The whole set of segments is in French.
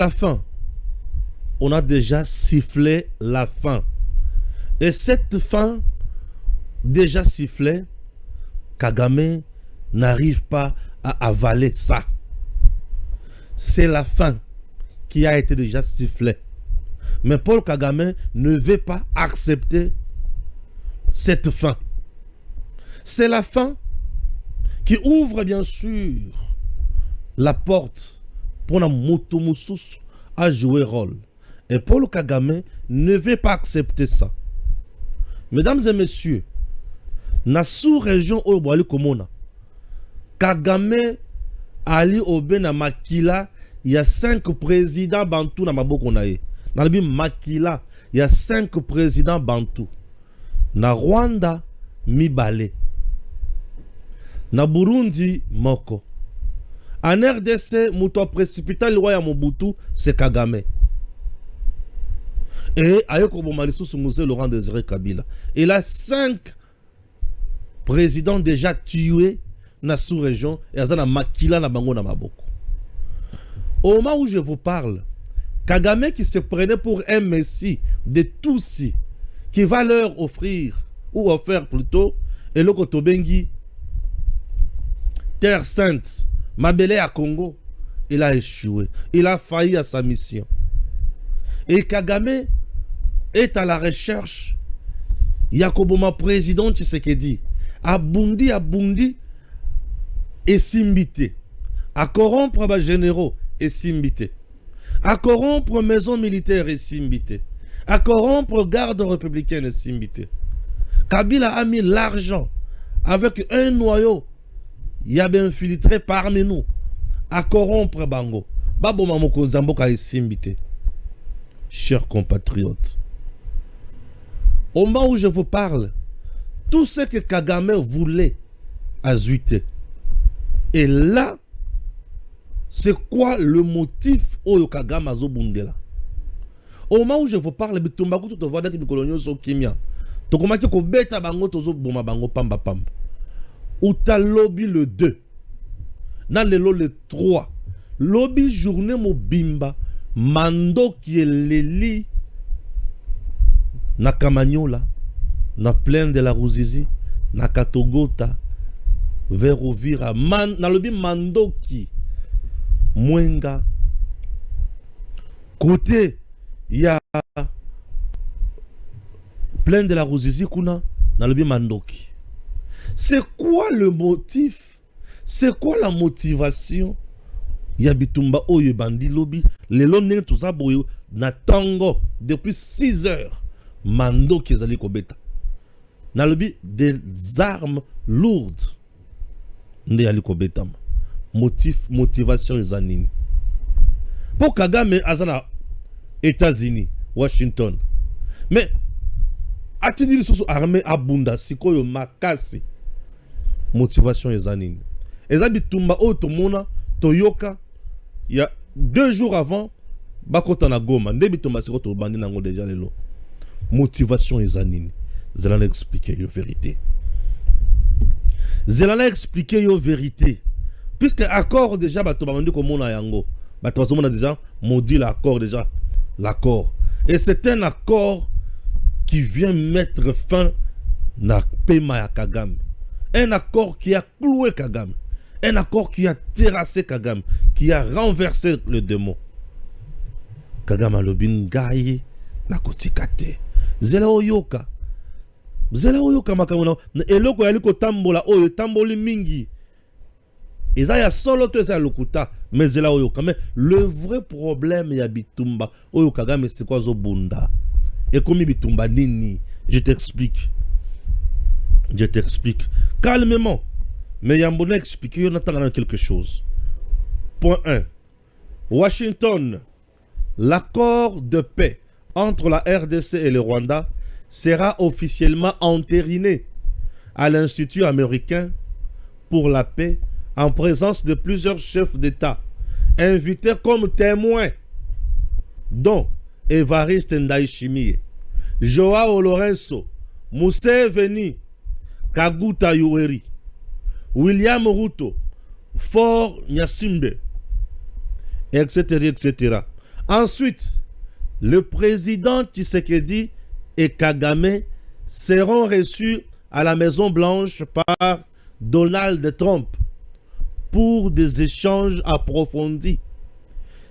la fin, on a déjà sifflé la fin. Et cette fin, déjà sifflée, Kagame n'arrive pas à avaler ça. C'est la fin qui a été déjà sifflée. Mais Paul Kagame ne veut pas accepter cette fin. C'est la fin qui ouvre bien sûr la porte pour la Motomoussous à jouer rôle. Et Paul Kagame ne veut pas accepter ça. Mesdames et messieurs, na sous-région Oboali Komona, Kagame Ali Obena Makila, il y a 5 présidents Bantou na maboko na ye. Na libi Makila, il y a 5 présidents Bantou. Na Rwanda, Mibale. Na Burundi, Moko. En RDC, Mouto précipital le roi ya Mobutu, c'est Kagame. Et Ayoko Bomalisou Soumouze Laurent Désiré Kabila. Il a 5 présidents déjà tués dans la sous-région et dans Makila na Bango na Maboko. Au moment où je vous parle, Kagame qui se prenait pour un messie de Tutsi, qui va leur offrir, ou offert plutôt, et le Kotobengi, Terre Sainte, Mabele à Congo, il a échoué. Il a failli à sa mission. Et Kagame est à la recherche. Yakoboma président Tshisekedi. Abundi, et Simbité. À corrompre les généraux et Simbité. À corrompre maison militaire et Simbité. À corrompre garde républicaine et Simbité. Kabila a mis l'argent avec un noyau. Il y a bien infiltré parmi nous. À corrompre Bango. Babo Mamoko Zamboka et Simbité. Chers compatriotes, au moment où je vous parle, tout ce que Kagame voulait a zuité. Et là, c'est quoi le motif au Kagame a zobundela? Au moment où je vous parle, bitumbaku tout voit que coloniaux sont kimia. To komaki ko beta bango tozo boma bango pamba pamba. Uta lobby le 2. Dans le 3. Lobby journée mobimba. Mando qui est l'Eli na Kamanyola, na plaine de la Ruzizi, na Katogota, vers Ovira, na lobi Mando qui Mwenga. Côté, il y a plaine de la Ruzizi kuna, na lobi Mandoki. C'est quoi le motif? C'est quoi la motivation? Yabitumba oye bandi lobby les lonnes tout ça boyo na tango depuis 6 heures mando qui ezali kobeta na lobby des armes lourdes nde yali kobeta motivation ezanini pour Kagame azana États-Unis Washington mais atidi lisusu armée abunda sikoyo makasi motivation ezanini ezabitumba oyo tomona toyoka. Il y a 2 jours avant, Bakota na Goma, Ndebi Tomasiko to bandi nango déjà lelo. Motivation ezanini. Zelana expliquer yo vérité. Zelana expliquer yo vérité. Puisque accord déjà bato bandi ko mona yango. Bato bazo mona déjà maudit l'accord déjà. L'accord. Et c'est un accord qui vient mettre fin na pema ya Kagame. Un accord qui a cloué Kagame. Un accord qui a terrassé Kagame, qui a renversé le démon. Kagame a lobin gaye na kotikate. Zela oyoka. Zela oyoka makamuna. Eloko yali ko tambola oyo tamboli mingi. Eza ya solo to eza lokuta. Mais zela oyoka. Mais le vrai problème ya bitumba oyo Kagame c'est quoi zo bunda. Et comme bitumba nini, je t'explique. Je t'explique. Calmement. Mais Yambona explique, on attend quelque chose. Point 1. Washington, l'accord de paix entre la RDC et le Rwanda sera officiellement entériné à l'Institut américain pour la paix en présence de plusieurs chefs d'État invités comme témoins, dont Évariste Ndayishimiye, Joao Lourenço, Museveni, Kaguta Yoweri, William Ruto, Fort Nyasimbe, etc., etc. Ensuite, le président Tshisekedi et Kagame seront reçus à la Maison Blanche par Donald Trump pour des échanges approfondis.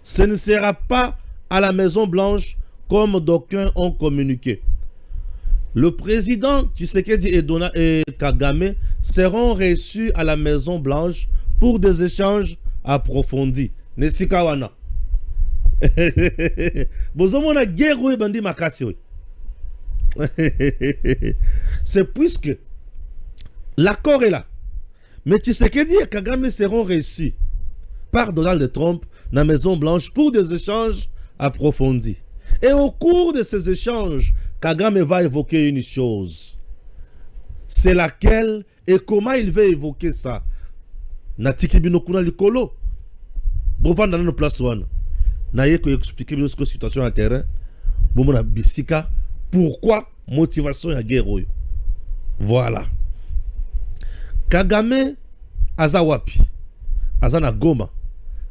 Ce ne sera pas à la Maison Blanche comme d'aucuns ont communiqué. Le président Tshisekedi et Kagame seront reçus à la Maison Blanche pour des échanges approfondis. Nesikawana. Bozomona guerre bandi makati. C'est puisque l'accord est là. Mais Tshisekedi et Kagame seront reçus par Donald Trump dans la Maison Blanche pour des échanges approfondis. Et au cours de ces échanges, Kagame va évoquer une chose. C'est laquelle et comment il va évoquer ça. Natiki binokuna likolo. Bovan dans nos places wana. Naye ko expliquer bien ce que situation à terrain. Bomona bisika pourquoi motivation ya guerre. Voilà. Kagame aza wapi? Aza na Goma,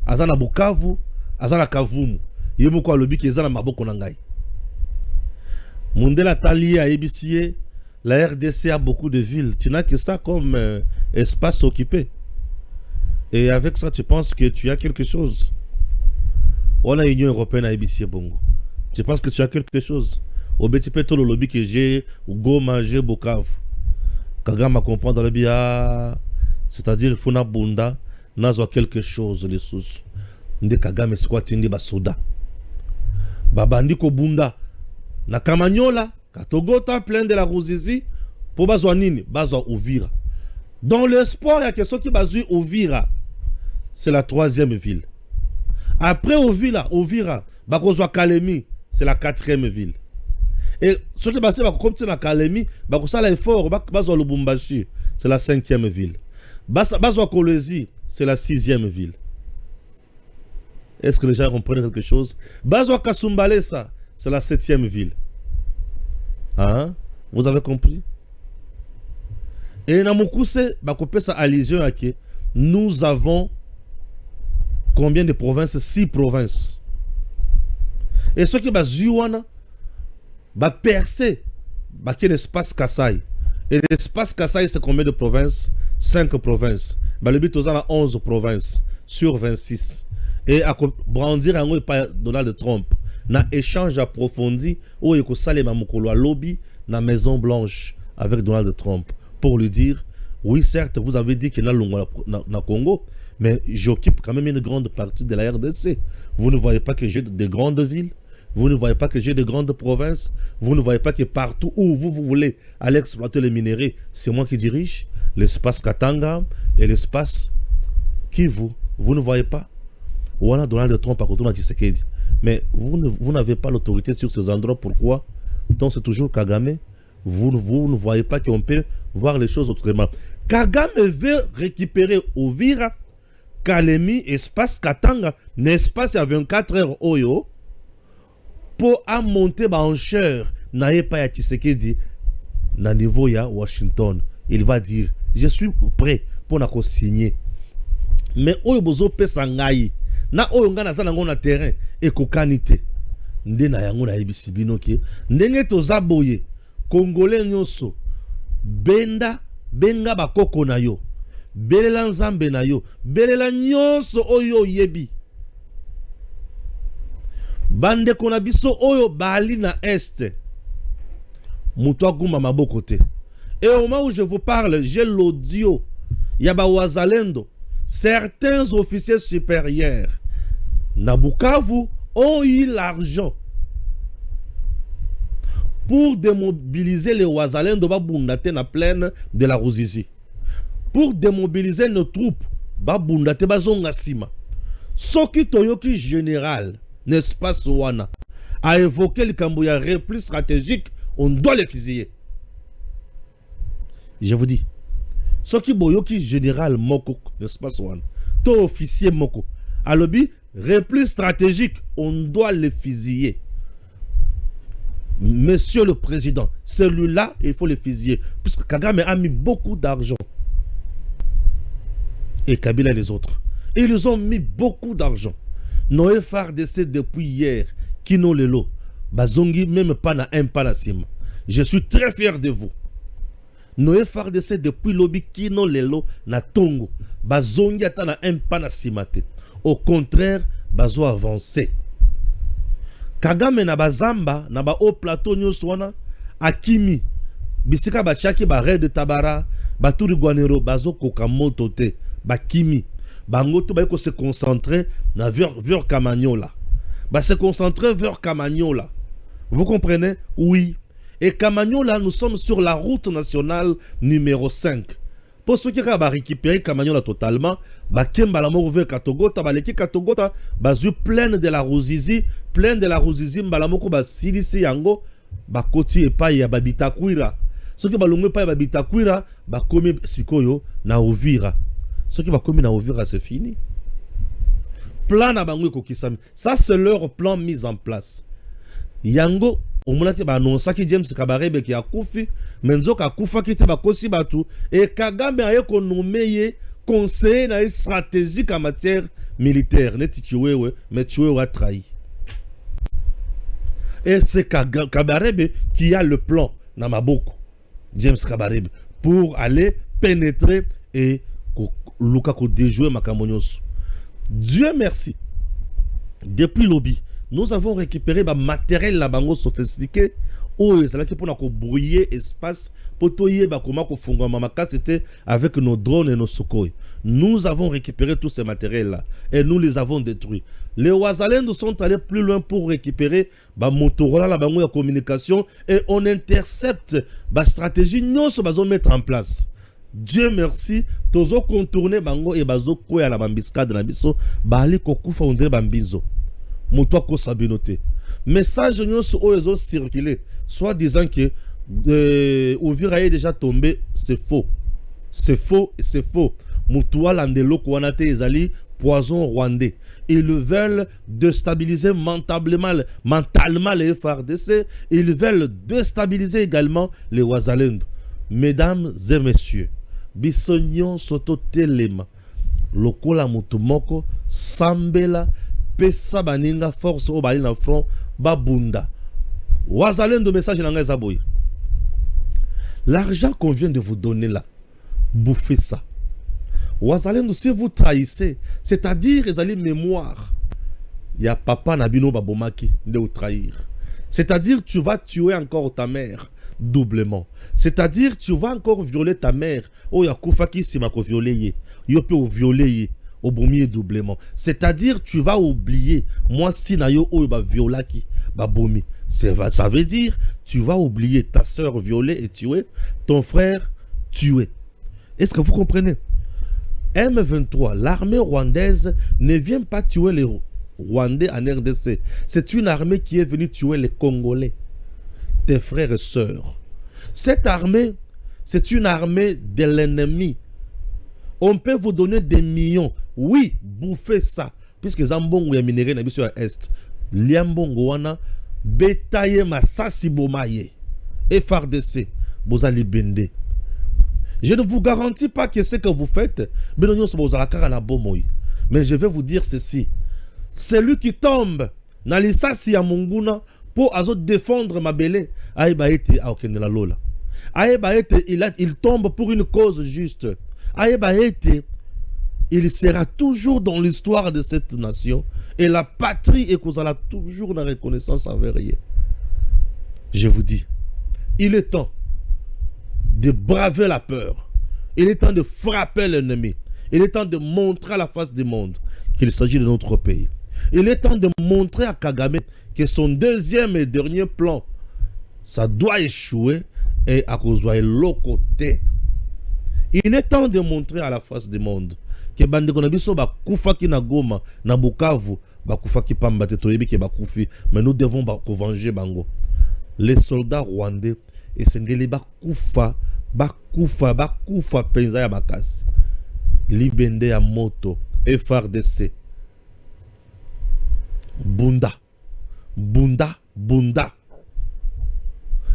aza na Bukavu, aza na Kavumu. Yemu kwa lobi ki aza na maboko na ngai. Mundela Tali a ébicié, la RDC a beaucoup de villes. Tu n'as que ça comme espace occupé. Et avec ça, tu penses que tu as quelque chose. On a l'Union Européenne à ébicié Bongo. Tu penses que tu as quelque chose. Au Bétipé, le lobby que j'ai, ou Goma, j'ai Bukavu. Kagame comprend dans le bia. C'est-à-dire, il faut na bunda, nazo quelque chose, les sous. Nde Kagame, c'est quoi, tindi basoda. Babandi ko bunda. Na Kamanyola, Katogota, plein de la Ruzizi, pour bazwa nini, bazwa Uvira. Dans l'espoir, il y a quelque chose qui bazwa Uvira. C'est la 3e ville. Après Uvira, bakozwa Kalemi, c'est la 4e ville. Et ce qui bazwa comme c'est la Kalemi, bakozwa l'effort, bazwa Lubumbashi, c'est la 5e ville. Bazwa Kolwezi, c'est la 6e ville. Est-ce que les gens comprennent quelque chose? Bazwa Kasumbalesa, c'est la 7e ville. Hein? Vous avez compris? Et dans Mokuse, nous avons combien de provinces? 6 provinces. Et ce qui va percer l'espace Kassai. Et l'espace Kassai, c'est combien de provinces? 5 provinces. Le but, on a 11 provinces sur 26. Et à brandir un Donald Trump. Na échange approfondi où il y a lobby na Maison Blanche avec Donald Trump pour lui dire oui certes vous avez dit qu'il y a na Congo mais j'occupe quand même une grande partie de la RDC. Vous ne voyez pas que j'ai de grandes villes, vous ne voyez pas que j'ai de grandes provinces, vous ne voyez pas que partout où vous voulez aller exploiter les minéraux, c'est moi qui dirige l'espace Katanga et l'espace Kivu. Vous ne voyez pas. Voilà Donald Trump à côté de Tshisekedi. Mais vous n'avez pas l'autorité sur ces endroits. Pourquoi? Donc c'est toujours Kagame. Vous ne voyez pas qu'on peut voir les choses autrement. Kagame veut récupérer Uvira, Kalemi, espace Katanga, l'espace à 24 heures Oyo, pour monter en enchère. N'ayez pas à Tshisekedi, na niveau ya Washington. Il va dire, je suis prêt pour nous signer. Mais Oyo bozo pesangai. Na oyo nga naza nango na terrain ekokanite nde na yango na yebisi bino ke ndenge toza boye Congolais nyonso benga bakoko na yo belela nzambe na yo belela nyonso oyo yebi bandeko na biso oyo bali na este mutu agumba maboko te. Et au moment où je vous parle, j'ai l'audio yaba wazalendo. Certains officiers supérieurs na Bukavu ont eu l'argent pour démobiliser les Wazalendo babundate na plaine de la Ruzizi. Pour démobiliser nos troupes babundate bazonga sima. Soki Toyoki général, n'est-ce pas Sowana, a évoqué le Kambuya repli stratégique, on doit les fusiller. Je vous dis. Soki Boyoki général Moko, n'est-ce pas Sowana, to officier Moko, à lobby, repli stratégique, on doit les fusiller. Monsieur le Président, celui-là, il faut les fusiller. Puisque Kagame a mis beaucoup d'argent. Et Kabila et les autres. Et ils ont mis beaucoup d'argent. Noé FARDC depuis hier, Kino Lelo, Bazongi même pas na un pas na sima. Je suis très fier de vous. Noé FARDC depuis lobby Kino Lelo na Tongo, Bazongi ata na un pas na sima te. Au contraire, Bazo avancé. Kagame na bazamba na ba haut plateau nyonso wana akimi bisika bachaki ba red tabara ba turi guanero bazo koka moto te bakimi bango to ba ko se concentrer na vers Kamanyola. Ba se concentrer vers Kamanyola. Vous comprenez? Oui. Et Kamanyola, nous sommes sur la route nationale numéro 5. Pour ceux qui ont récupéré Kamanyola totalement, Bakemba la mort vers Katogota, Baleki Katogota, Bazu plein de la Rouzizi, plein de la Rouzizi, Balamoko Basilisi Yango, Bakoti et Paye Babitakwira. Ceux qui balongé Paye Babitakwira, Bakomi Sikoyo, na Ovira. Ceux qui Bakomi na Ovira, c'est fini. Plan na Bango Kokisami. Ça, c'est leur plan mis en place. Yango, au moment où annonce que James Kabarebe qui a koufi, menzo ka kufa qui te bakosi batu et Kagame a été nommé conseiller na stratégique en matière militaire. Neti tué mais tué a trahi. Et c'est Kabarebe qui a le plan na maboko. James Kabarebe pour aller pénétrer et Luka ko déjouer Makamonyos. Dieu merci. Depuis lobby nous avons récupéré le matériel la bango sophistiqué. Oh, c'est là qui pour brouiller espace. Pour toyer comment c'était avec nos drones et nos Sukhoi. Nous avons récupéré tous ces matériels là et nous les avons détruits. Les Ouazalends sont allés plus loin pour récupérer le Motorola la bango de communication et on intercepte la stratégie nous sommes mettre en place. Dieu merci, tozo contourner bango et bazo koya la bambiscade na biso bali kokufa ondre bambinzo. Moto ko sabinote. Message nyonso oyo circulé, soit disant que Uvira est déjà tombé, c'est faux. C'est faux et c'est faux. Mutua landelo kwanate ezali poison rwandais. Ils veulent déstabiliser mentalement les FARDC. Ils veulent déstabiliser également les Ouazalendo. Mesdames et messieurs, bisognon soto telema. Lokola mutumoko sambela pesa baninga force au bali na front babunda. Ouazalendo message na ngaza boy. L'argent qu'on vient de vous donner là, bouffez ça. Ouazalendo, si vous trahissez, c'est-à-dire les allez mémoire, il y a papa Nabino Babomaki de vous trahir. C'est-à-dire tu vas tuer encore ta mère doublement. C'est-à-dire tu vas encore violer ta mère. Oh ya koufaki si mako violer yo peut violer au bomier doublement. C'est-à-dire tu vas oublier moi si na yo oh ba violaki ba bomi. Ça veut dire tu vas oublier ta soeur violée et tuée, ton frère tué. Est-ce que vous comprenez? M23, l'armée rwandaise ne vient pas tuer les Rwandais en RDC. C'est une armée qui est venue tuer les Congolais, tes frères et sœurs. Cette armée, c'est une armée de l'ennemi. On peut vous donner des millions. Oui, bouffez ça. Puisque Zambongo ya minéré na biso ya Est. Liambongo wana, betaye masasi bomaye. FARDC, bozali bende. Je ne vous garantis pas que ce que vous faites, mais je vais vous dire ceci. Celui qui tombe dans l'issasi à Monguna pour défendre ma belle, il tombe pour une cause juste. Il sera toujours dans l'histoire de cette nation et la patrie et qu'on a toujours la reconnaissance envers rien. Je vous dis, il est temps de braver la peur. Il est temps de frapper l'ennemi. Il est temps de montrer à la face du monde qu'il s'agit de notre pays. Il est temps de montrer à Kagame que son deuxième et dernier plan, ça doit échouer et à cause de l'autre côté. Il est temps de montrer à la face du monde que Bandekonabiso ba kufaki na Goma, na Bukavu, ba kufaki pambate toyebi ke ba kufi, mais nous devons ba venger bango. Les soldats rwandais et Sengeli bakufa penza ya bakasi libende ya moto FARDC bunda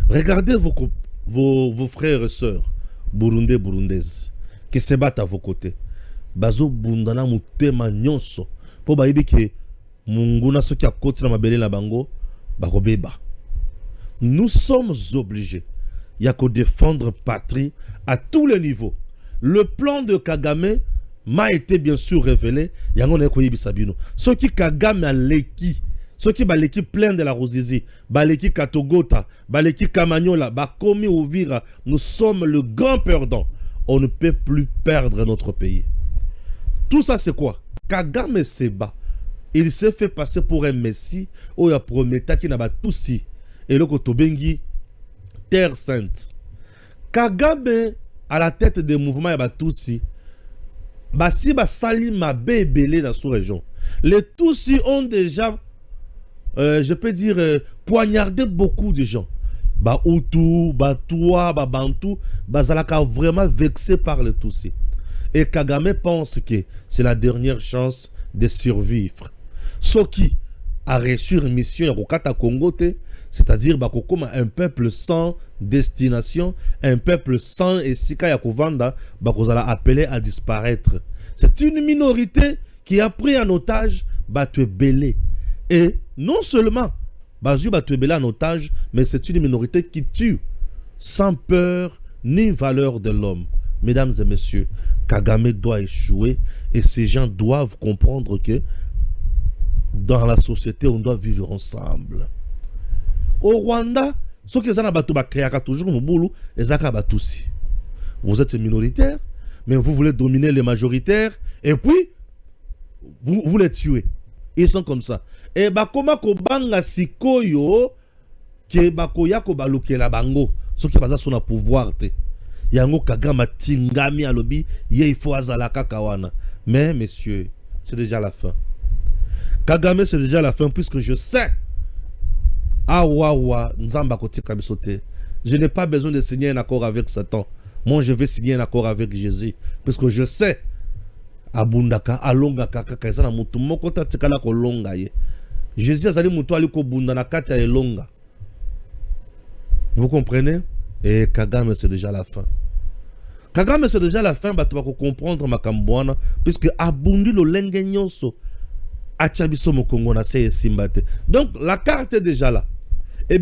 regardez vos frères et sœurs burundaises qui se battent à vos côtés bazo bunda na mutema nyonso po bayibi ke munguna soki akoti na mabele na bango bakobeba. Nous sommes obligés ya ko défendre patrie à tous les niveaux. Le plan de Kagame m'a été bien sûr révélé. Yango na koyebisa bino. Soki Kagame a leki, soki ba leki plein de la Ruzizi, ba leki Katogota, ba leki Kamanyola, ba komi Uvira, nous sommes le grand perdant. On ne peut plus perdre notre pays. Tout ça c'est quoi? Kagame se bat. Il s'est fait passer pour un messie. Oya prometa ki na ba tusi. Et le Kotobengi Terre Sainte. Kagame à la tête des mouvements ya ba tusi. Basi basali mabe ebele dans sous-région. Les Tutsis ont déjà, je peux dire, poignardé beaucoup de gens. Ba Hutu, ba Toua, ba Bantu, bazalaka vraiment vexé par les Tutsis. Et Kagame pense que c'est la dernière chance de survivre. Ce qui a reçu une mission à Rokata Congo, c'est-à-dire comme un peuple sans destination, un peuple sans Esika Yakovanda, bakozala appelé à disparaître. C'est une minorité qui a pris en otage Batouebele. Et non seulement Bazu Batouebele en otage, mais c'est une minorité qui tue sans peur ni valeur de l'homme. Mesdames et messieurs, Kagame doit échouer et ces gens doivent comprendre que dans la société, on doit vivre ensemble. Au Rwanda, ceux qui ont toujours Mouboulou, vous êtes minoritaire, mais vous voulez dominer les majoritaires, et puis, vous les tuez. Ils sont comme ça. Et bakoma kobanga sikoyo, ke bakoya kobaluke la bango, ceux qui sont na pouvoir te. Yango Kagame tingami alobi, ye il faut azalaka kawana. Mais messieurs, c'est déjà la fin. Kagame, c'est déjà la fin, puisque je sais. Je n'ai pas besoin de signer un accord avec Satan. Moi, je vais signer un accord avec Jésus. Parce que je sais. Jésus a dit vous comprenez? Et Kagame, c'est déjà la fin. Kagame, c'est déjà la fin. Tu vas comprendre ma cambouana. Puisque Abundi le lengenyoso. Donc la carte est déjà là. Et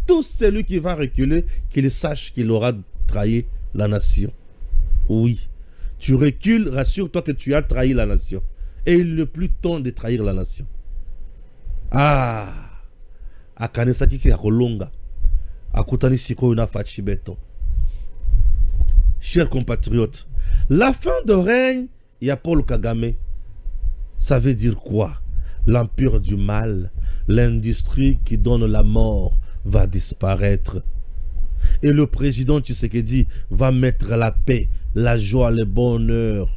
tout celui qui va reculer, qu'il sache qu'il aura trahi la nation. Oui, tu recules, rassure-toi que tu as trahi la nation. Et il n'est plus temps de trahir la nation. Ah, akanesaki ki akolonga, akutani siko na fachibeto. Chers compatriotes, la fin de règne, il y a Paul Kagame. Ça veut dire quoi? L'empire du mal, l'industrie qui donne la mort va disparaître. Et le président Tshisekedi va mettre la paix, la joie, le bonheur.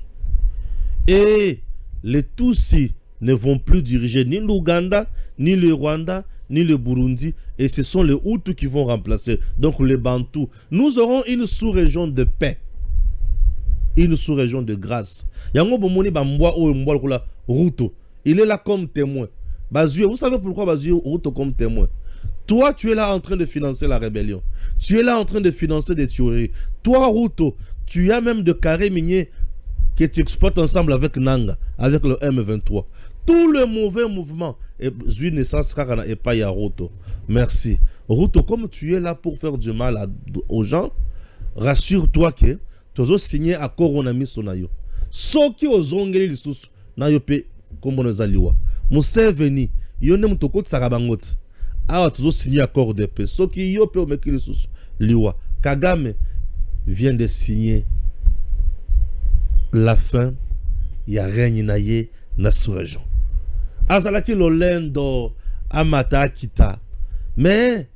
Et les Tutsis ne vont plus diriger ni l'Ouganda, ni le Rwanda, ni le Burundi. Et ce sont les Hutus qui vont remplacer. Donc les Bantous. Nous aurons une sous-région de paix. Une sous-région de grâce. Ruto. Il est là comme témoin. Bazué, vous savez pourquoi Bazué Ruto comme témoin? Toi, tu es là en train de financer la rébellion. Tu es là en train de financer des tueries. Toi, Ruto, tu as même de carrés miniers que tu exploites ensemble avec Nanga, avec le M23. Tout le mauvais mouvement est une naissance et pas à Ruto. Merci. Ruto, comme tu es là pour faire du mal aux gens, rassure-toi que tu as signé à Coronami Sonayo. Ceux qui ont zongé les sous, n'ayo pe comme on zaliwa. Museveni, yone mutoko tsarabangot. Ah, tu as signé accord de paix. Ceux qui yo pe omeki les sous, liwa. Kagame vient de signer la fin. Il y a règne naye na sous-région. Azalaki lolendo amata kita. Mais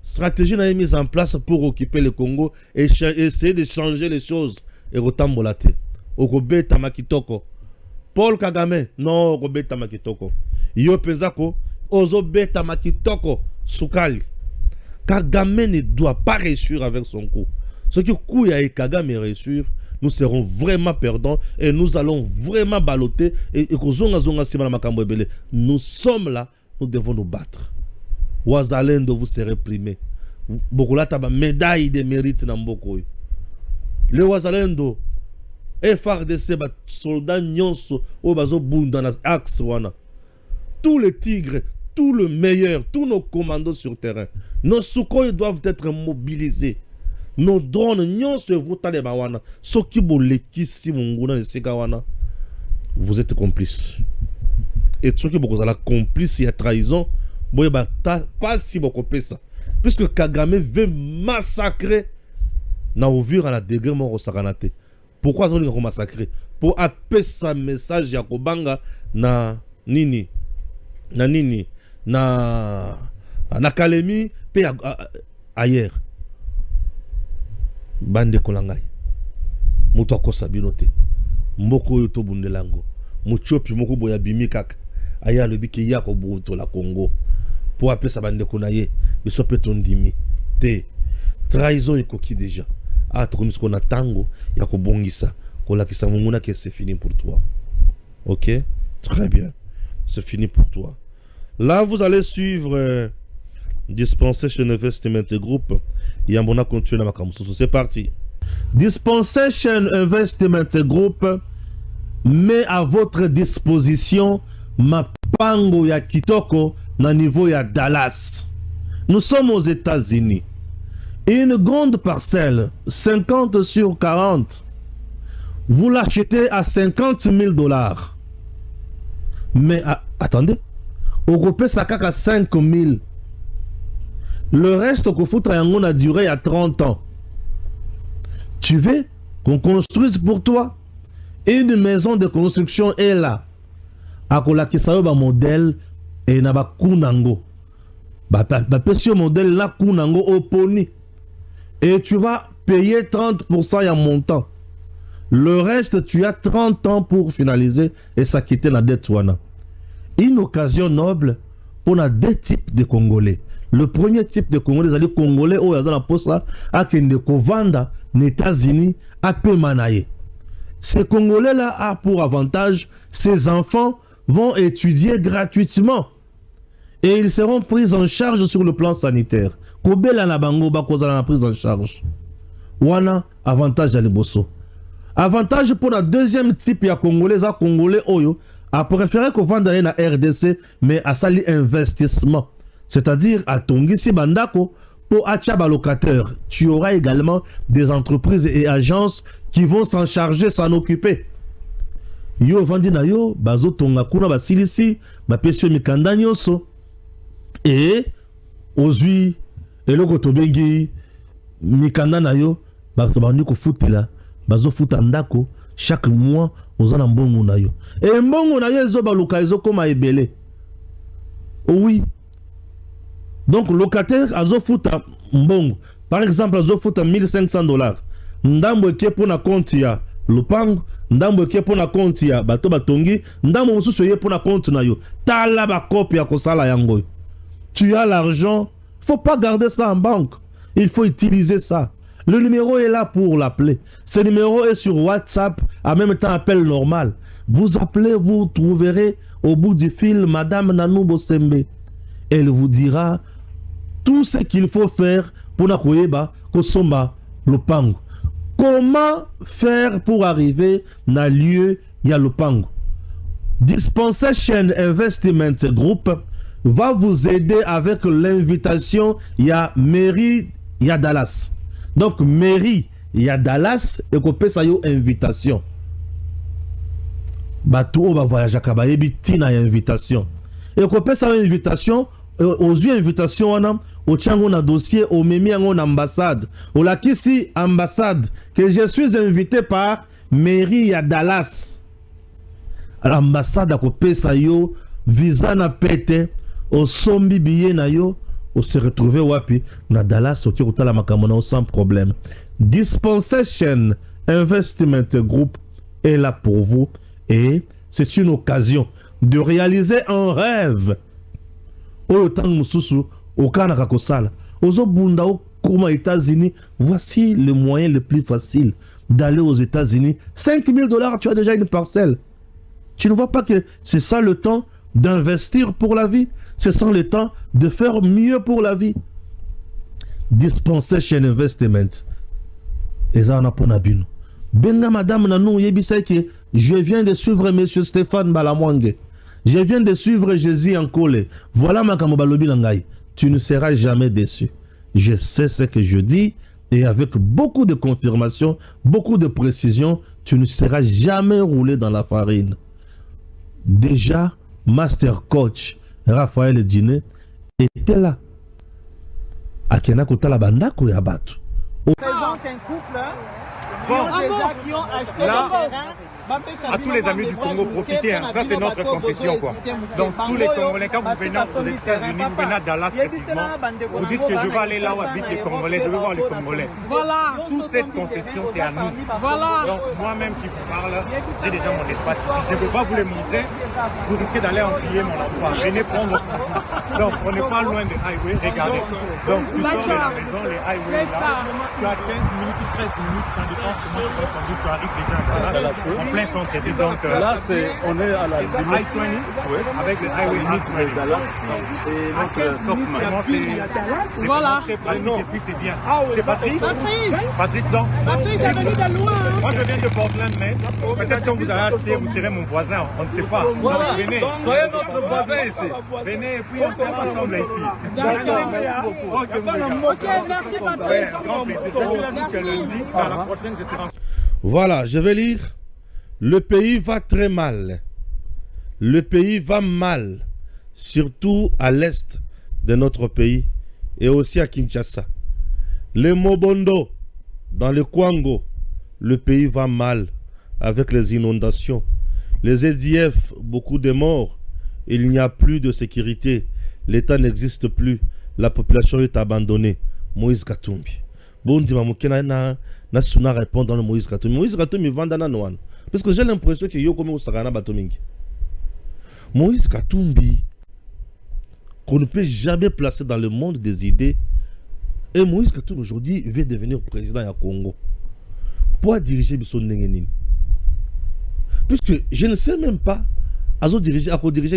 stratégie n'a été mise en place pour occuper le Congo et essayer de changer les choses. Et rotambolate. Okobeta makitoko. Paul Kagame, non, okobeta makitoko. Yo penzako, ozobeta makitoko sukali. Kagame ne doit pas réussir avec son coup. Ce qui coup et Kagame réussir, nous serons vraiment perdants et nous allons vraiment balloter et nous sommes là, nous devons nous battre. Wazalendo, vous serez primés. Beaucoup là, médaille de mérite dans beaucoup. Le Wazalendo, FRDC, soldats nyonso, au bazo bunda na axe wana. Tous les tigres, tout le meilleur, tous nos commandos sur terrain, nos Sukhoi doivent être mobilisés. Nos drones nyonso votale bawana. Soki bolekisi munguna nesika wana. Vous êtes complices. Et soki bokozala complice ya trahison, boye ba pas si bokopé ça. Puisque Kagame veut massacrer na Uvira na degré moko sakanate. Pourquoi on dit massacrer? Pour appeler sa message ya kobanga na nini na Kalemi pe ailleurs. Bande kolangai. Muto akosa binote. Mboko yo to bundelango. Muchopi moko boya bimi kaka. Aya lobi ke ya ko buto la Congo. Pour appeler sa bande konaye, biso pe tondimi. Te trahison ekoki déjà. Ah, comme ce qu'on a tango, ya ko bongisa. Ko la kisa munguna que c'est fini pour toi. OK? Très bien. C'est fini pour toi. Là, vous allez suivre Dispensation Investment Group. Et on va continuer dans ma campus. C'est parti. Dispensation Investment Group met à votre disposition ma pango ya kitoko na niveau ya Dallas. Nous sommes aux États-Unis. Une grande parcelle, 50 sur 40, vous l'achetez à 50 000 $. Mais attendez, au groupe ça caca 5 000. Le reste qu'on fout triangle a duré à 30 ans. Tu veux qu'on construise pour toi une maison de construction est là. Akola kisayo ba modèle et na ba kunango. Ba pesio modèle na kunango oponi. Et tu vas payer 30% en montant. Le reste, tu as 30 ans pour finaliser et s'acquitter la dette. Une occasion noble pour deux types de Congolais. Le premier type de Congolais, c'est les Congolais où ils ont la poste là, à Kendeko Vanda, aux États-Unis, à Pemanaye. Ces Congolais-là a pour avantage, ces enfants vont étudier gratuitement. Et ils seront pris en charge sur le plan sanitaire. Kobela na bango bakoza na prise en charge. Wana avantage à l'ebosso. Avantage pour la deuxième type ya Congolais, à Congolais oyo, a préféré qu'on vende na RDC, mais à sali investissement. C'est-à-dire à Tongisi Bandako, pour achaba locataire. Tu auras également des entreprises et agences qui vont s'en charger, s'en occuper. Yo vandi na yo, bazo tonga kuna basilisi, ba pesio mikanda nyonso. Et ozui eloko tobengi mikanda na yo bato bandi ko futela bazo futa ndako chaque mois ozana mbongo na yo et mbongo na yo ezo baluka ezo koma ebele. Oui, donc locataire azo futa mbongo par exemple azo futa $1,500 ndambo eke pour na compte ya lupango ndambo eke pour na compte ya bato batongi ndambo mosusu ye pour na compte na yo tala ba copie ya kosala yango. Tu as l'argent, il ne faut pas garder ça en banque. Il faut utiliser ça. Le numéro est là pour l'appeler. Ce numéro est sur WhatsApp, en même temps appel normal. Vous appelez, vous trouverez au bout du fil Madame Nanou Bosembe. Elle vous dira tout ce qu'il faut faire pour Nakoyeba Kosomba Lupango. Comment faire pour arriver dans le lieu ya Lupango? Dispensation Investment Group va vous aider avec l'invitation. Il y a mairie, il y a Dallas. Donc mairie, il y a Dallas et qu'on peut ça y invitation. Bateau va voyager à Kabayebi, tina invitation. Et qu'on peut ça invitation, aux yeux invitation on a au tchango na dossier au memi en ambassade. Au la kisi ambassade que je suis invité par mairie, il y a Dallas. L'ambassade a coupé ça yo visa na pete. Au sombi billet na yo, on se retrouve wapi na Dallas ok kutala makamona sans problème. Dispensation Investment Group est là pour vous et c'est une occasion de réaliser un rêve. Autant mususu au Canada kosala. Ozo bunda au kuma États-Unis, voici le moyen le plus facile d'aller aux États-Unis. $5,000, tu as déjà une parcelle. Tu ne vois pas que c'est ça le temps d'investir pour la vie? Ce sont les temps de faire mieux pour la vie. Dispensation Investment. Et ça, on a pour Nabino. Benga madame nanou yebisaki, je viens de suivre monsieur Stéphane Balamwange. Je viens de suivre Jésus en Kole. Voilà ma kamobalobi nangai. Tu ne seras jamais déçu. Je sais ce que je dis et avec beaucoup de confirmation, beaucoup de précision, tu ne seras jamais roulé dans la farine. Déjà, Master Coach Raphaël Dine était là. Akena kotala bandako ya batu. Présente un couple qui ont acheté là, le terrain. À tous les amis du Congo, profitez, hein. Ça c'est notre concession quoi. Donc tous les Congolais, quand vous venez aux États-Unis, vous venez à Dallas précisément, vous dites que je vais aller là où habitent les Congolais, je vais voir les Congolais. Voilà. Toute cette concession c'est à nous. Voilà. Donc moi-même qui vous parle, j'ai déjà mon espace ici. Je ne peux pas vous les montrer, vous risquez d'aller empiler mon emploi. Venez prendre. Donc on n'est pas loin des highways, regardez. Donc tu sors de la maison, les highways là, tu as 15 minutes, 13 minutes, ça dépend comment tu vas conduire, tu arrives déjà à Dallas, en plein centre. Donc là, on est à la limite avec le highway de Dallas. Et donc, c'est voilà. très pratique et puis c'est bien. C'est Patrice. Patrice, donc. Patrice est venu de loin. Moi, je viens de Portland, mais peut-être quand vous allez acheter, vous serez mon voisin. On ne sait pas. Donc, venez. soyez notre voisin ici. Venez et puis on sera ensemble ici. D'accord. Ok, merci Patrice. Grand plaisir. Je suis là jusqu'à lundi. À la prochaine, je serai en... Voilà, je vais lire. Le pays va très mal. Le pays va mal, surtout à l'est de notre pays et aussi à Kinshasa. Les Mobondo, dans le Kwango, le pays va mal avec les inondations. Les EDF, beaucoup de morts. Il n'y a plus de sécurité. L'État n'existe plus. La population est abandonnée. Moïse Katumbi. Bon, dis-moi, na suna répondre dans Moïse Katumbi. Moïse Katumbi vend dans Noan. Parce que j'ai l'impression que yo comme au Sagana Batomingi. Moïse Katumbi, qu'on ne peut jamais placer dans le monde des idées. Et Moïse Katumbi aujourd'hui veut devenir président du Congo. Pour diriger son Nengenin. Puisque je ne sais même pas à diriger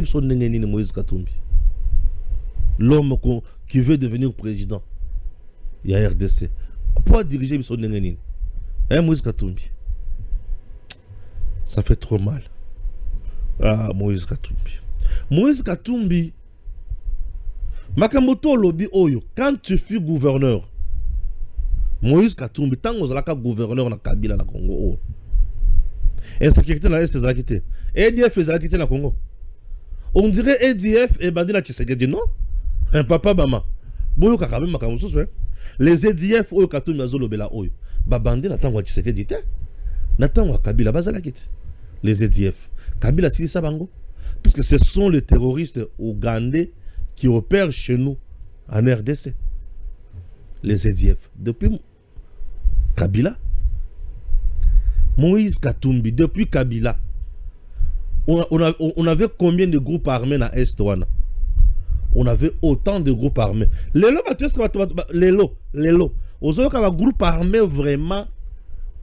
son Nengenin Moïse Katumbi. L'homme qui veut devenir président. Il y a RDC. Pour diriger son Nengenin. Moïse Katumbi. Ça fait trop mal. Ah, Moïse Katumbi. Moïse Katumbi. Makamoto lobby oyo. Quand tu fus gouverneur, Moïse Katumbi, tant que vous êtes gouverneur na Kabila na Congo. Insécurité na est zakité. EDF est zakité na Congo. On dirait EDF et Bandila Tshisekedi non? Un papa bama. Boyo kakabe makamoto so. Les EDF oyo Katumbi azolobela oyo. Ba Bandila tango Tshisekedi te. Natango Kabila bazalakiti. Les EDF. Kabila Silisa Bango. Puisque ce sont les terroristes ougandais qui opèrent chez nous en RDC. Les EDF. Depuis Kabila, Moïse Katumbi, depuis Kabila, on avait combien de groupes armés dans Est wana? On avait autant de groupes armés. Les lots. Aux autres, un groupe armé vraiment.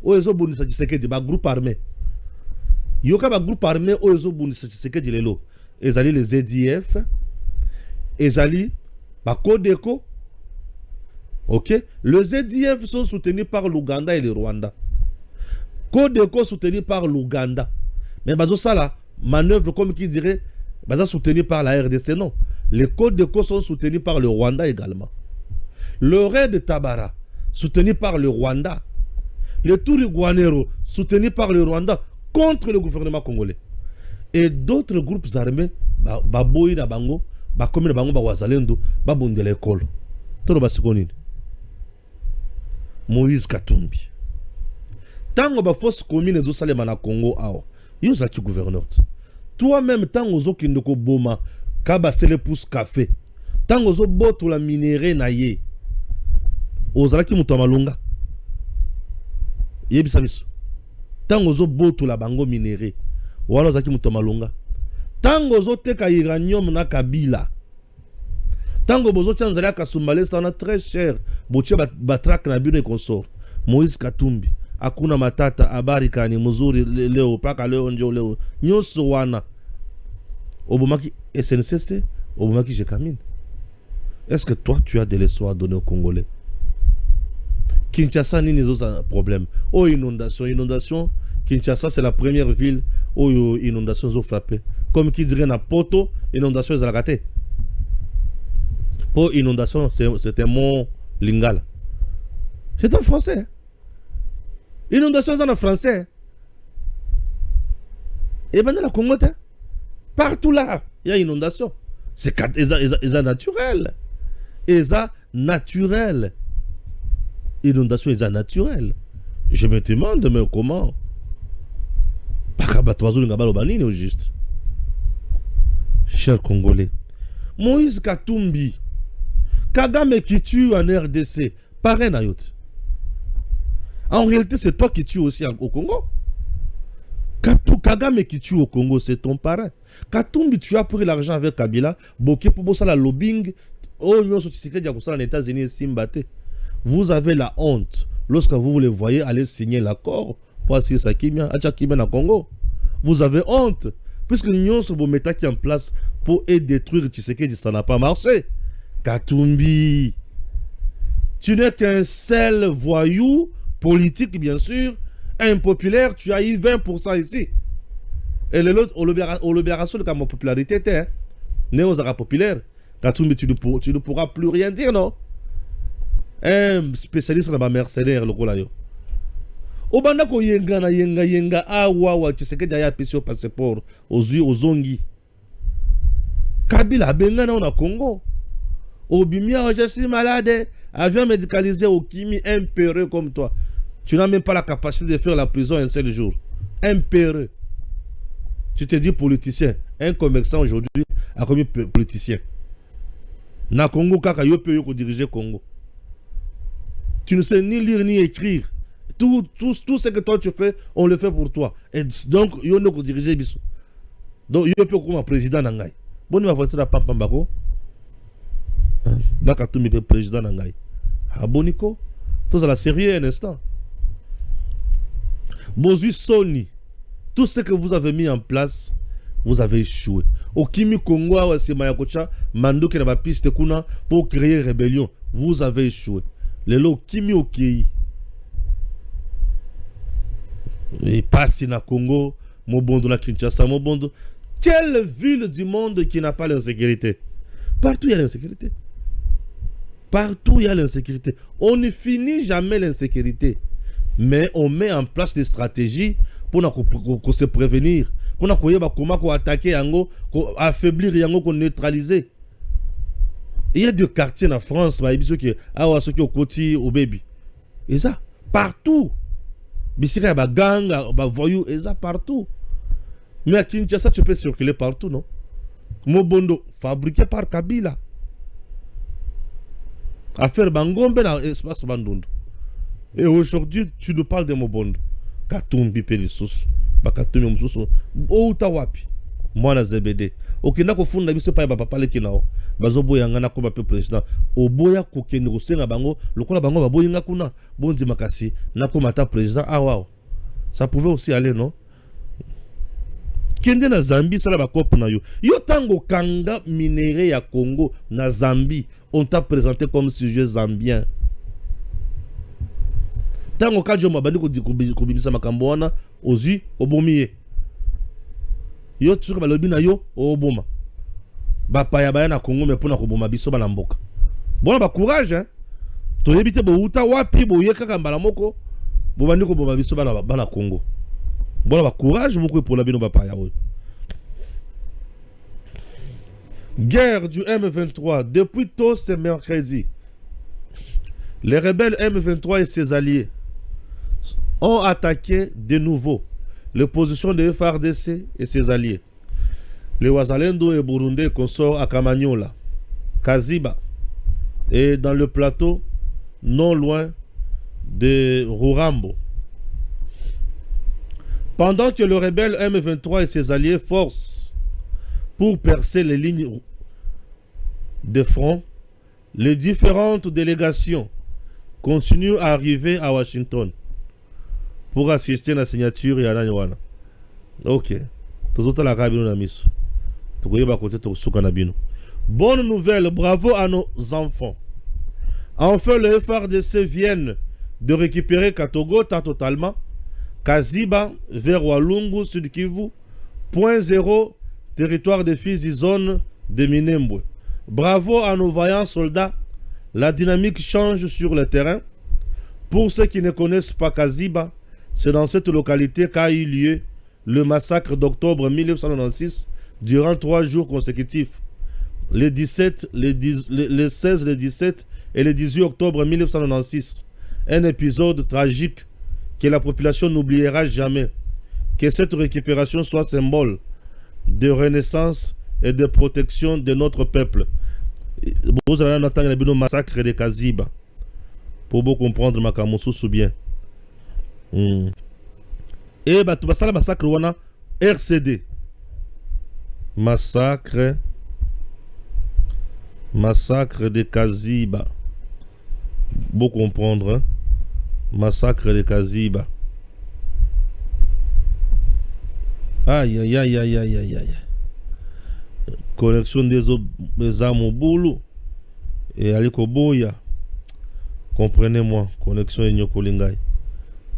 Aux autres, c'est un groupe armé. Il y a un groupe armé aux autres, c'est les EDF, les Codeco. Ok? Les EDF sont soutenus par l'Ouganda et le Rwanda. Codeco soutenu par l'Ouganda. Mais ça là, manœuvre comme qui dirait, soutenu par la RDC, non. Les Codeco sont soutenus par le Rwanda également. Le raid de Tabara, soutenu par le Rwanda. Le Touriguanero, soutenu par le Rwanda, contre le gouvernement congolais. Et d'autres groupes armés, Baboui na Bango, Bakomi na Bango, Bawazalendo, Babondi l'école. Tout le monde Moïse Katumbi. Tant que force commune de Salema na Congo, il y a qui gouverneur. Toi-même, tant que vous avez boma, kaba sele pousse café. Tant que vous avez la minéré na ye. Ozalaki mutamalunga. Yebisa biso. Tant que vous avez la bango minéré. Wala ozalaki mutamalunga. Tant que vous avez uranium na Kabila. Tant que vous avez Kasumbale, ça très cher. Boche batrak na bino et consort. Moïse Katumbi. Akuna matata abarika ni muzuri leo paka leo njo leo. Nyoso wana. Obomaki SNCC, Obomaki Jekamine. Est-ce que toi tu as des leçons à donner aux Congolais? Kinshasa ni les autres problèmes. Oh, inondation. Kinshasa, c'est la première ville où les inondations ont frappé. Comme qui dirait na Poto, inondation, ils ont raté. Pour inondation, c'était mon lingala. C'est en français. Hein? Inondation, c'est en français. Hein? Et maintenant, la Congo, partout là, il y a inondation. C'est naturel. Naturel. Inondation est naturelle. Je me demande, mais comment? Au juste. Chers Congolais, Moïse Katumbi, Kagame qui tue en RDC, pareil Nayot. En réalité, c'est toi qui tues aussi au Congo. Kagame qui tue au Congo, c'est ton parrain. Katumbi, tu as pris l'argent avec Kabila, Boké pour bosser la lobbying, en États-Unis, Simbate. Vous avez la honte lorsque vous les voyez aller signer l'accord pour assurer sa Kimia, Achakimia na Congo. Vous avez honte. Puisque l'Union se vous mettez en place pour détruire Tshisekedi, ça n'a pas marché. Katumbi, tu n'es qu'un seul voyou politique, bien sûr, impopulaire, tu as eu 20% ici. Et l'autre, au libération de ma popularité était, néo-zara populaire. Katumbi, tu ne pourras plus rien dire, non? Un spécialiste dans ma mercenaire, le Kolayo. Obanda ko yenga awa Tshisekedi aya pesi au passeport aux zongi. Kabila benga na Congo. Obimia, je suis malade, avion médicalisé au Kimi, impéreux comme toi. Tu n'as même pas la capacité de faire la prison un seul jour. Impéreux. Tu te dis politicien. Un commerçant aujourd'hui a commis politicien. Na Congo kaka yo peut diriger Congo. Tu ne sais ni lire ni écrire. Tout ce que toi tu fais, on le fait pour toi. Et donc, il y a un diriger biso. Donc, il y a un président Nangai. Bon, il va voter la Pampambako. D'accord, tout le monde président Nangai. Ah, Boniko. Tout ça, la sérieux un instant. Bozu Sony. Tout ce que vous avez mis en place, vous avez échoué. Au Kimi Congo, c'est Mayakocha, Mando qui n'a pas piste pour créer une rébellion. Vous avez échoué. Les lots Kimi Okei. Et passe na Congo, Mobondo na Kinshasa, Mobondo. Quelle ville du monde qui n'a pas l'insécurité? Partout il y a l'insécurité. Partout il y a l'insécurité. On ne finit jamais l'insécurité. Mais on met en place des stratégies pour se prévenir. Pour comment attaquer, affaiblir, neutraliser. Il y a des quartiers en France, qui sont au côté au baby. Et ça, partout. Bissira, il y a des gangs, des voyous, et ça, partout. Mais à Kinshasa, tu peux circuler partout, non? Mobondo, fabriqué par Kabila. Affaire Bangombe, dans l'espace Bandondo. Et aujourd'hui, tu nous parles de Mobondo. Katumbi Pelissus. Bakatumbi Moussous. Outawapi. Moi, na ZBD. Okina ko funda biso pa papa le kinao. Bazobo yangana ko bape président. Oboya ko keni senga bango, lokola bango baboyinga kuna. Bonzi makasi na ko mata président. Ah wow. Ça pouvait aussi aller, non? Kende na Zambie sala ba kopo na yo. Yo tango kanga minéré ya Congo na Zambie, on t'a présenté comme sujet zambien. Tango kajo mabandi ko bibisa makambo wana ozi obomiye. Yo tsuka balobi na yo oboma. Ba paya baya na Congo me pona ko boma biso bana mboka. Bona ba courage hein. To yebite bo uta wapi bo yeka kambala moko. Bo bandi ko boma biso bana Congo. Bona ba courage moko pour la bino ba paya oyo. Guerre du M23 depuis tôt ce mercredi. Les rebelles M23 et ses alliés ont attaqué de nouveau les positions de FARDC et ses alliés. Les Wazalendo et Burundais consortent à Kamanyola, Kaziba et dans le plateau non loin de Rurambo. Pendant que le rebelle M23 et ses alliés forcent pour percer les lignes de front, les différentes délégations continuent à arriver à Washington pour assister à la signature et à la Nyoana. Ok. Bonne nouvelle, bravo à nos enfants. Enfin, les FARDC viennent de récupérer Katogota totalement, Kaziba vers Walungu, Sud Kivu, point zéro, territoire des Fizi, zone de Minembwe. Bravo à nos vaillants soldats, la dynamique change sur le terrain. Pour ceux qui ne connaissent pas Kaziba, c'est dans cette localité qu'a eu lieu le massacre d'octobre 1996 durant 3 jours consécutifs. Le 16, le 17 et le 18 octobre 1996. Un épisode tragique que la population n'oubliera jamais. Que cette récupération soit symbole de renaissance et de protection de notre peuple. Vous allez entendre le massacre de Kaziba. Pour vous comprendre, Makamousou bien. Et bah, tu vas le massacre wana RCD. Massacre de Kaziba. Vous comprendre, hein? Massacre de Kaziba. Aïe aïe aïe aïe aïe aïe aïe. Connexion des âmes au boulot. Et Aliko Boya. Comprenez-moi, connexion et Nyokolingai.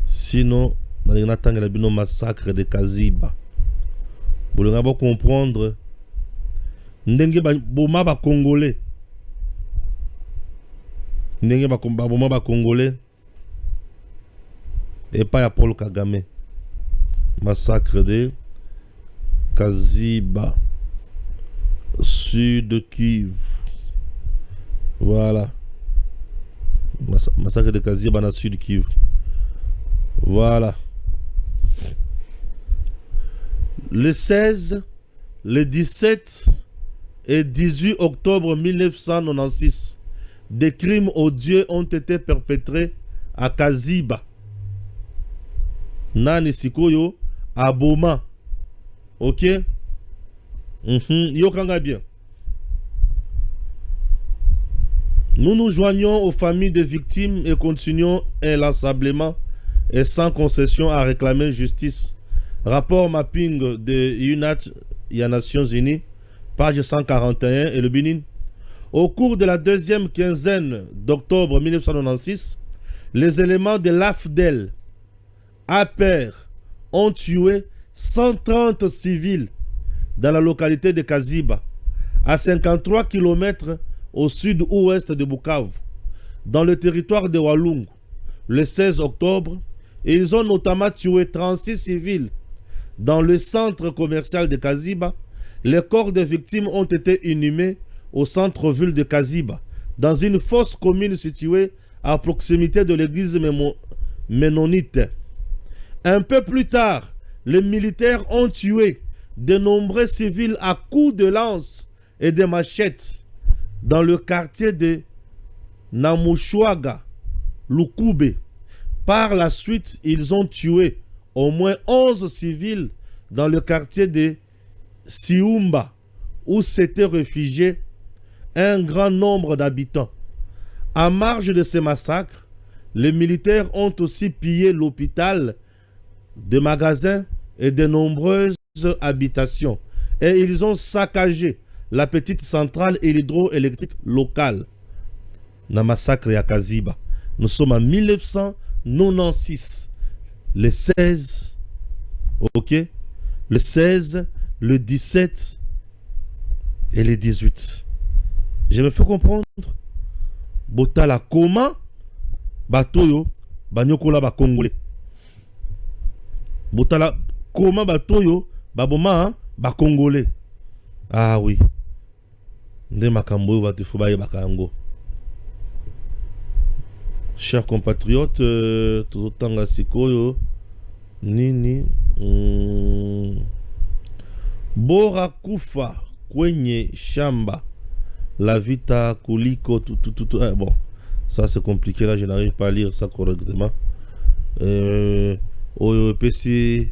Sinon, on a un massacre de Kaziba. Vous allez comprendre. Ndenge boma ba Congolais. Ndenge boma ba Congolais. Et pas à Paul Kagame. Massacre de Kaziba. Sud Kivu. Voilà. Massacre de Kaziba dans Sud Kivu. Voilà. Le 16, le 17 et 18 octobre 1996, des crimes odieux ont été perpétrés à Kaziba. Nani Sikoyo, à Boma. Ok? Yokanga bien. Nous nous joignons aux familles des victimes et continuons inlassablement et sans concession à réclamer justice. Rapport mapping de UNAT, Nations Unies, page 141 et le Bénin. Au cours de la deuxième quinzaine d'octobre 1996, les éléments de l'AFDEL, APER, ont tué 130 civils dans la localité de Kaziba, à 53 km au sud-ouest de Bukavu, dans le territoire de Walungu, le 16 octobre, et ils ont notamment tué 36 civils dans le centre commercial de Kaziba. Les corps des victimes ont été inhumés au centre-ville de Kaziba, dans une fosse commune située à proximité de l'église ménonite. Un peu plus tard, les militaires ont tué de nombreux civils à coups de lance et de machettes dans le quartier de Namushwaga, Lukube. Par la suite, ils ont tué au moins 11 civils dans le quartier de Siumba, où s'étaient réfugiés un grand nombre d'habitants. En marge de ces massacres, les militaires ont aussi pillé l'hôpital, des magasins et de nombreuses habitations. Et ils ont saccagé la petite centrale hydroélectrique locale. Dans le massacre à Kaziba. Nous sommes en 1996. Le 16, ok? Le 16, le 17 et le 18. Je me fais comprendre. Botala comment batoyo banyokola ba Congolais. Botala comment batoyo baboma ba Congolais. Ah oui. Nde makambo va te fubaye bakango. Chers compatriotes, tozotanga sikoyo nini bora kufa kwenye shamba la vita kuliko tout. Bon, ça c'est compliqué là, je n'arrive pas à lire ça correctement. Oyo pesi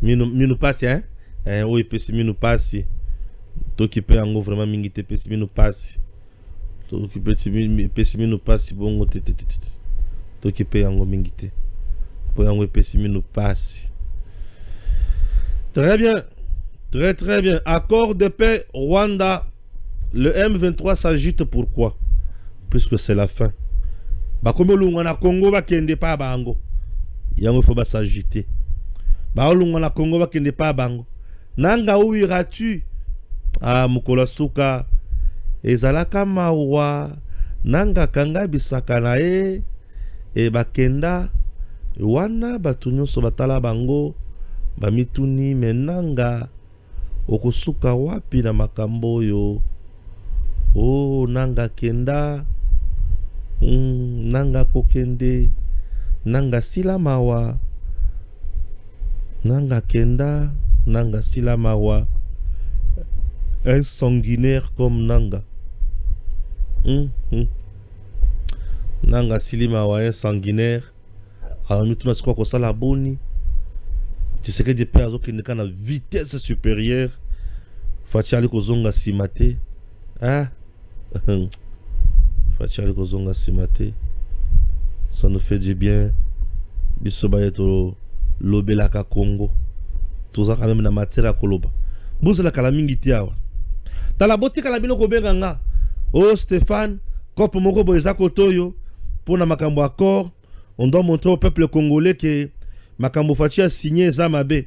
minu pasi hein? Oyo pesi minu pasi. Tokipe ango vraiment mingi te pesi minu pasi. Tokipe pesi minu pasi bongo te. Tokipe ango mingi te. Po ango pesi minu pasi. Très bien. Très bien. Accord de paix Rwanda. Le M23 s'agite pourquoi? Puisque c'est la fin. bakomi olungwa na Congo bakende pa bango yango faut s'agiter ba olungwa na Congo bakende pa bango nanga où iras-tu mukolo suka ezalaka mawa nanga kanga bisaka na e bakenda wana batu nyonso batala bango bamituni menanga okusuka wapi na makambo oyo nanga kenda nanga kokende nanga sila mawa nanga kenda nanga sila mawa un sanguinaire comme nanga nanga sili mawa un sanguinaire mituna sikwa kosala boni Tshisekedi pe azokende kana vitesse supérieure Fachi ali kozonga simate Fachi ali kozonga simate ça nous fait du bien biso bayeto lobelaka Congo toza quand même na matière ya koloba bozela kala mingi tiawa tala botika la bino kobenga nga Stéphane kopo moko boyeza kotoyo pona makambo accord on doit montrer au peuple congolais que makambo Fachi a signé za mabe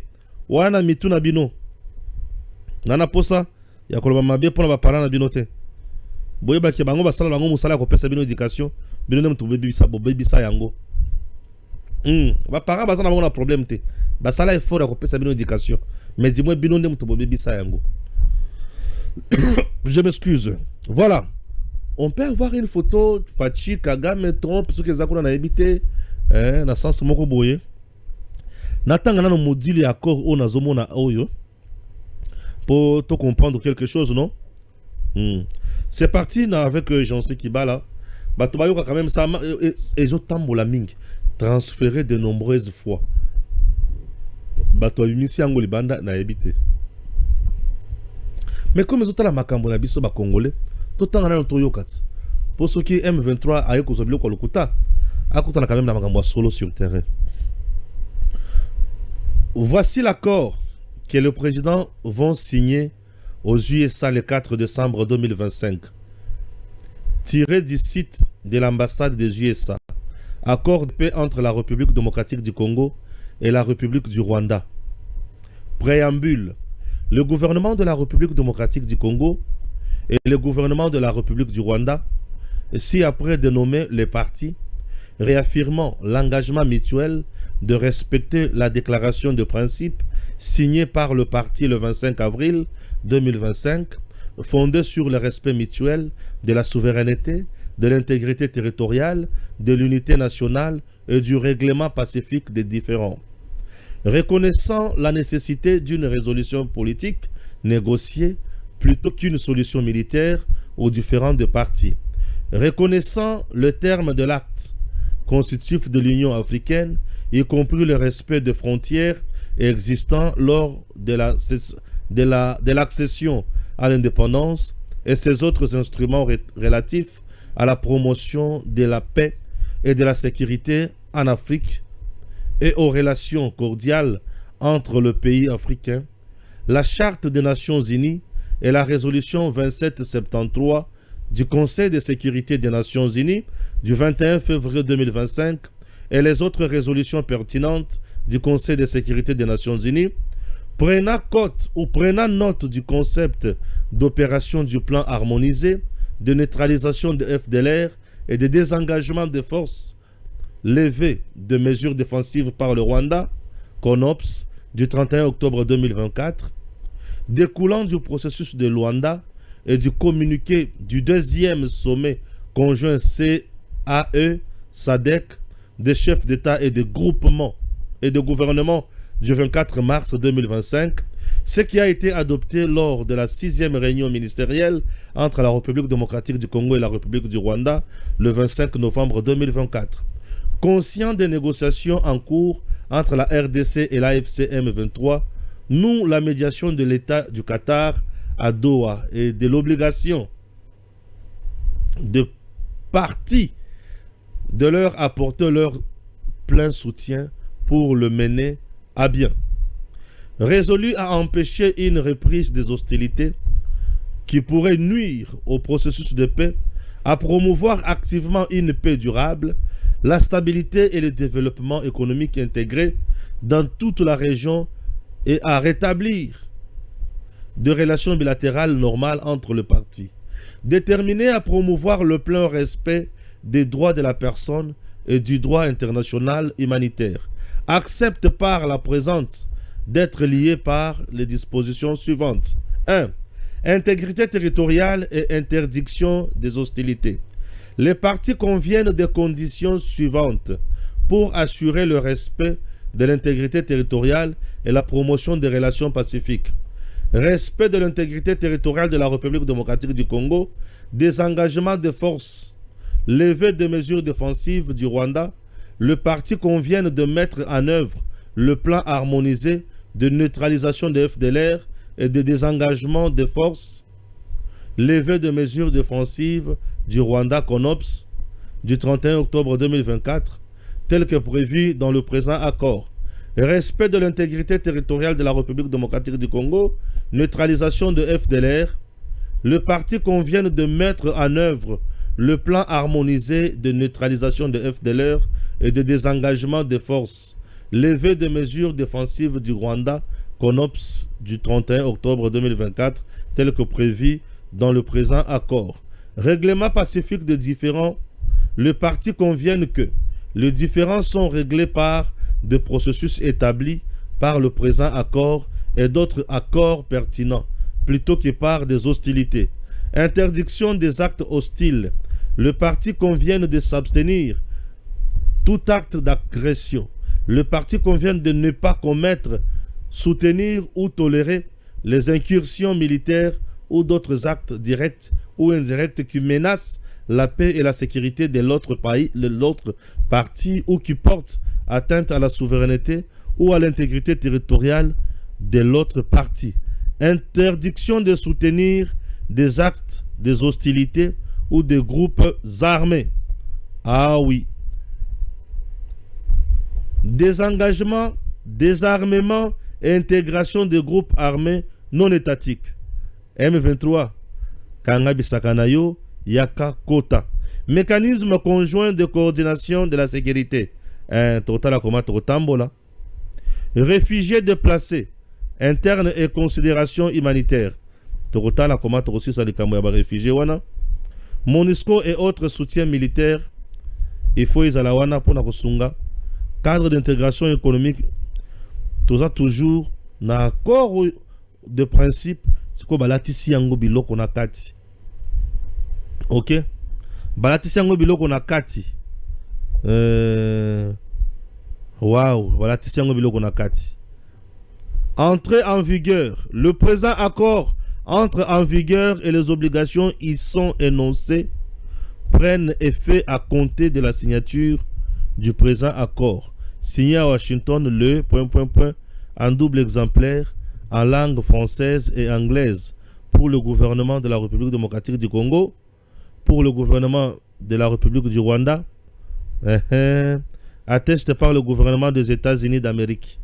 wana mituna bino nana posa ya koloba mabe pona ba parana bino te boyeba ke bango basala bango musala ko pesa bino éducation bino nem to bebisa yango ba para bazana bango na problème te basala effort ya ko pesa bino éducation mais dis-moi bino nem to bebisa yango. Je m'excuse. Voilà. On peut avoir une photo Fachi Kagame Trump ce que zakuna na habité na sens moko boye natanga na module accord o nazomona oyo pour te comprendre quelque chose non. C'est parti avec Jean-C Kibala bato bayoka quand même ça et tambola mingi transféré de nombreuses fois bato yimisi yango libanda na habité. Mais comme ils ont la makambo na biso ba congolais totanga na toyokat pour ceux qui M23 ayo kozobilo ko lokuta akutana quand même na makambo solo sur le terrain. Voici l'accord que le président vont signer aux USA le 4 décembre 2025 tiré du site de l'ambassade des USA. Accord de paix entre la République démocratique du Congo et la République du Rwanda. Préambule. Le gouvernement de la République démocratique du Congo et le gouvernement de la République du Rwanda, si après dénommer les partis, réaffirmant l'engagement mutuel de respecter la déclaration de principe signée par le parti le 25 avril 2025, fondée sur le respect mutuel de la souveraineté, de l'intégrité territoriale, de l'unité nationale et du règlement pacifique des différends. Reconnaissant la nécessité d'une résolution politique négociée plutôt qu'une solution militaire aux différents partis. Reconnaissant le terme de l'acte constitutif de l'Union africaine, y compris le respect des frontières existant lors de l'accession à l'indépendance et ses autres instruments relatifs à la promotion de la paix et de la sécurité en Afrique et aux relations cordiales entre le pays africain, la Charte des Nations Unies et la résolution 2773 du Conseil de sécurité des Nations Unies du 21 février 2025 et les autres résolutions pertinentes du Conseil de sécurité des Nations Unies, prenant note du concept d'opération du plan harmonisé, de neutralisation de FDLR et de désengagement des forces levée de mesures défensives par le Rwanda, CONOPS, du 31 octobre 2024, découlant du processus de Luanda et du communiqué du deuxième sommet conjoint CAE-SADC des chefs d'État et de groupements et de gouvernements du 24 mars 2025, ce qui a été adopté lors de la 6e réunion ministérielle entre la République démocratique du Congo et la République du Rwanda le 25 novembre 2024. Conscient des négociations en cours entre la RDC et l'AFC M23, nous, la médiation de l'État du Qatar à Doha et de l'obligation de parties de leur apporter leur plein soutien pour le mener à bien. Résolu à empêcher une reprise des hostilités qui pourrait nuire au processus de paix à promouvoir activement une paix durable, la stabilité et le développement économique intégré dans toute la région et à rétablir de relations bilatérales normales entre les parties. Déterminé à promouvoir le plein respect des droits de la personne et du droit international humanitaire, accepte par la présente d'être lié par les dispositions suivantes. 1. Intégrité territoriale et interdiction des hostilités. Les parties conviennent des conditions suivantes pour assurer le respect de l'intégrité territoriale et la promotion des relations pacifiques. Respect de l'intégrité territoriale de la République démocratique du Congo, désengagement des forces, levée des mesures défensives du Rwanda. Le parti convient de mettre en œuvre le plan harmonisé de neutralisation des FDLR et de désengagement des forces, levée des mesures défensives du Rwanda CONOPS du 31 octobre 2024, tel que prévu dans le présent accord. Respect de l'intégrité territoriale de la République démocratique du Congo, neutralisation de FDLR. Le parti convient de mettre en œuvre le plan harmonisé de neutralisation de FDLR et de désengagement des forces, levée des mesures défensives du Rwanda CONOPS du 31 octobre 2024, tel que prévu dans le présent accord. Règlement pacifique des différends. Le parti convient que les différends sont réglés par des processus établis par le présent accord et d'autres accords pertinents, plutôt que par des hostilités. Interdiction des actes hostiles. Le parti convient de s'abstenir tout acte d'agression. Le parti convient de ne pas commettre, soutenir ou tolérer les incursions militaires ou d'autres actes directs ou indirects qui menacent la paix et la sécurité de l'autre parti ou qui portent atteinte à la souveraineté ou à l'intégrité territoriale de l'autre parti. Interdiction de soutenir des actes, des hostilités ou des groupes armés. Ah oui. Désengagement, désarmement et intégration des groupes armés non étatiques. M23, Kangabisakanayo, Yaka Kota. Mécanisme conjoint de coordination de la sécurité. Total Akomato Tambola. Réfugiés déplacés, internes et considérations humanitaires. Total Akomato aussi Salikambo réfugiés wana. MONUSCO et autres soutiens militaires. Il faut Izalawana pour la Kosunga. Cadre d'intégration économique. Tout ça toujours na accord de principe. C'est quoi balatisi yango biloko na kati. Ok? Balatisi yango biloko na kati. Waouh, balatisi yango biloko na kati. Entrée en vigueur. Le présent accord entre en vigueur et les obligations y sont énoncées prennent effet à compter de la signature du présent accord. Signé à Washington le ... en double exemplaire en langue française et anglaise pour le gouvernement de la République démocratique du Congo, pour le gouvernement de la République du Rwanda, attesté par le gouvernement des États-Unis d'Amérique.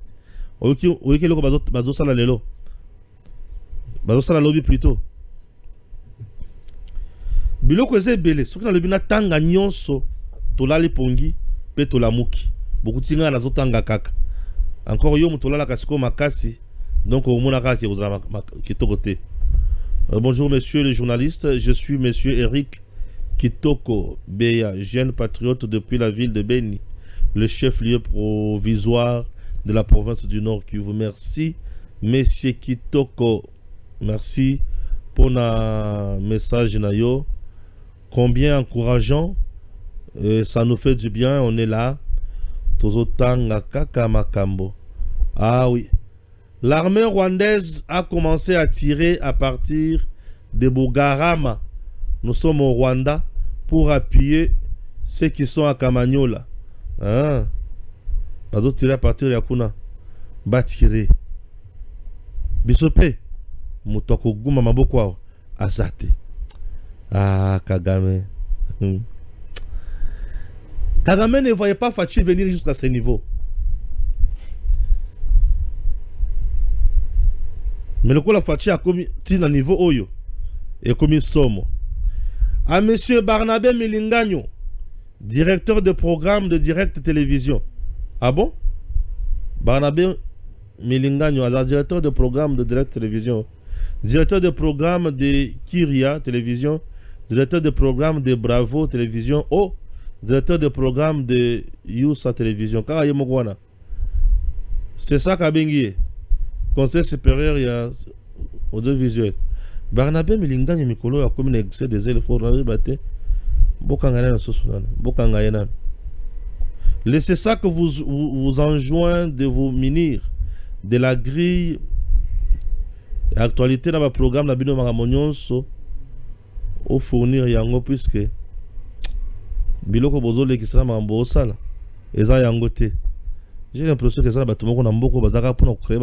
Plutôt. Biloko ezebele soki na lobi na tanga nyonso tolali pongi pe tolamuki beaucoup tinga na zotanga kaka encore yo mutolala kasiko makasi donc au mona kaka kitoko te. Bonjour messieurs les journalistes, je suis monsieur Eric Kitoko Beya, jeune patriote depuis la ville de Beni, le chef-lieu provisoire de la province du Nord Kivu. Merci monsieur Kitoko, merci pour un message nayo. Combien encourageant, ça nous fait du bien, on est là. Tozotanga kaka makambo. Ah oui. L'armée rwandaise a commencé à tirer à partir de Bugarama. Nous sommes au Rwanda pour appuyer ceux qui sont à Kamanyola. Hein? Bazo tirer à partir de Yakuna. Batire. Bisope. Mutoko guma maboko azate. Ah, Kagame. Kagame ne voyait pas Fachi venir jusqu'à ce niveau. Mais le coup la Fachi a commis un niveau oyo et commis somme. À monsieur Barnabé Milingagno, directeur de programme de Direct Télévision. Ah bon? Barnabé Milingagno, directeur de programme de Direct Télévision. Directeur de programme de Kyria Télévision. Directeur de programme de Bravo Télévision. Oh, directeur de programme de Youssa Télévision. C'est ça Kabengi. Conseil supérieur, il y a audiovisuel. Barnabé Milingagno Mikolo a comme un excès des élèves pour le battre. Laissez ça que vous enjoint de vous munir de la grille actualité dans le programme Nabino Maramonionso au fournir yango puisque biloko bozole qui sera mambo sala eza yango te. J'ai l'impression que ça va tout le monde a beaucoup bazaka pour créer